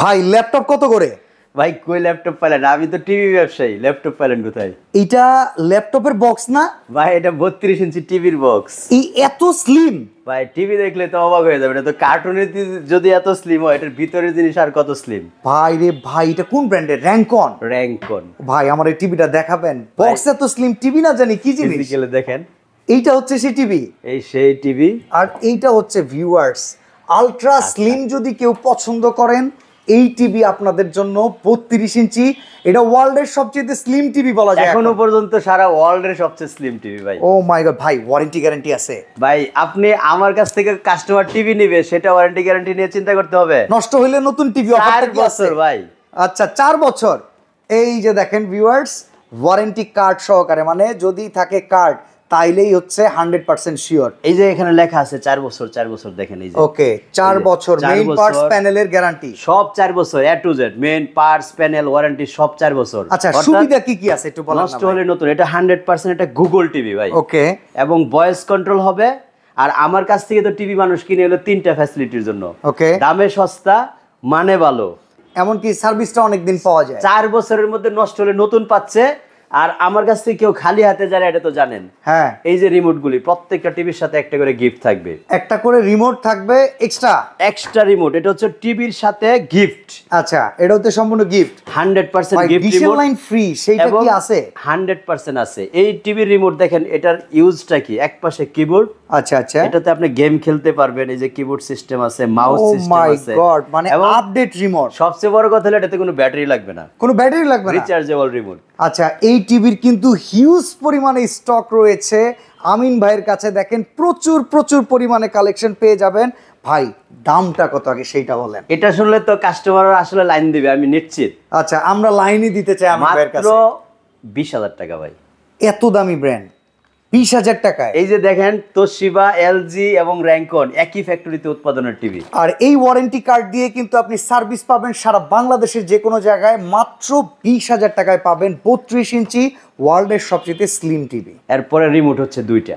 ভাই ল্যাপটপ কত করে? ভাই কই ল্যাপটপ পাইলেন? আমি তো টিভি ব্যবসায়ী, ল্যাপটপ পাইলেন কোথায়? এটা ল্যাপটপের বক্স না ভাই এটা 32 ইঞ্চি টিভির বক্স। এই এত স্লিম? ভাই টিভি দেখলে তো অবাক হয়ে যাবে, এটা তো কার্টুনের যদি এত স্লিম হয়, এটার ভিতরের জিনিস আর কত স্লিম। ভাই রে ভাই, এটা কোন ব্র্যান্ডের? র‍্যাঙ্কন। র‍্যাঙ্কন। ভাই আমার এই টিভিটা দেখাবেন? বক্স এত স্লিম, টিভি না জানি কি জিনিস। ফিজিক্যালি দেখেন, এইটা হচ্ছে সেই টিভি। এই সেই টিভি। আর এইটা হচ্ছে ভিউয়ার্স আলট্রা স্লিম। যদি কেউ পছন্দ করেন এই টিভি আপনাদের জন্য 32 ইঞ্চি। এটা ওয়ার্ল্ডের সবচেয়ে স্লিম টিভি বলা যায় এখনো পর্যন্ত, সারা ওয়ার্ল্ডের সবচেয়ে স্লিম টিভি ভাই। ও মাই গড ভাই, ওয়ারেন্টি গ্যারান্টি আছে? ভাই আপনি আমার কাছ থেকে কাস্টমার টিভি নেবে, সেটা ওয়ারেন্টি গ্যারান্টি নিয়ে চিন্তা করতে হবে। নষ্ট হইলে নতুন টিভি অফারটা কি আছে? 4 বছর ভাই। আচ্ছা 4 বছর। এই যে দেখেন ভিউয়ার্স, ওয়ারেন্টি কার্ড সহকারে, মানে যদি থাকে কার্ড তাইলেই হচ্ছে 100% শিওর। এই যে এখানে লেখা আছে 4 বছর, 4 বছর দেখেন এই যে। ওকে 4 বছর মেইন পার্টস প্যানেলের গ্যারান্টি সব 4 বছর, A to Z main parts panel warranty সব 4 বছর। আচ্ছা সুবিধা কি কি আছে একটু বলেন না? নষ্ট হলে নতুন, এটা 100% এটা গুগল টিভি ভাই। ওকে। এবং ভয়েস কন্ট্রোল হবে। আর আমার কাছ থেকে তো টিভি মানুষ কিনে হলো 3টা ফ্যাসিলিটির জন্য। ওকে। দামে সস্তা, মানে ভালো, এমনকি সার্ভিসটা অনেক দিন পাওয়া যায়। 4 বছরের মধ্যে নষ্ট হলে নতুন পাচ্ছে। আর আমার কাছ থেকে কেউ খালি হাতে যায় এটা তো জানেন। হ্যাঁ, এই যে রিমোট গুলি, প্রত্যেকটা টিভির সাথে একটা করে গিফট থাকবে। একটা করে রিমোট থাকবে এক্সট্রা রিমোট, এটা হচ্ছে টিভির সাথে গিফট। আচ্ছা, এটা হচ্ছে সম্পূর্ণ গিফট। 100% গিফট ডিশের রিমোট। লাইন ফ্রি, সেটা কি আছে? 100% আছে। এই টিভির রিমোট দেখেন, এটার ইউজটা কি? এক পাশে কিবোর্ড। আচ্ছা আচ্ছা, এটাতে আপনি গেম খেলতে পারবেন। এই যে কিবোর্ড সিস্টেম আছে, মাউস সিস্টেম আছে। ও মাই গড, মানে আপডেট রিমোট। সবচেয়ে বড় কথা হলো এটাতে কোনো ব্যাটারি লাগবে না। কোনো ব্যাটারি লাগবে না, রিচার্জেবল রিমোট। আচ্ছা, এই টিভির কিন্তু হিউজ পরিমাণে স্টক রয়েছে আমিন ভাইয়ের কাছে। দেখেন প্রচুর প্রচুর পরিমাণে কালেকশন পেয়ে যাবেন। ভাই দামটা কত আগে সেইটা বলেন। এটা শুনলে তো কাস্টমার আসলে লাইন দিবে, আমি নিশ্চিত। আচ্ছা, আমরা লাইনই দিতে চাই আমিন ভাইয়ের কাছে। মাত্র 20,000 টাকা ভাই। এত দামি ব্র্যান্ড 20,000 টাকায়? এই যে দেখেন, তোশিবা, এলজি এবং র‍্যাঙ্কন একই ফ্যাক্টরিতে উৎপাদনের টিভি। আর এই ওয়ারেন্টি কার্ড দিয়ে কিন্তু আপনি সার্ভিস পাবেন সারা বাংলাদেশের যে কোনো জায়গায়। মাত্র 20,000 টাকায় পাবেন 32 ইঞ্চি ওয়ার্ল্ডের সবচেয়ে স্লিম টিভি। এরপরে রিমোট হচ্ছে 2টা।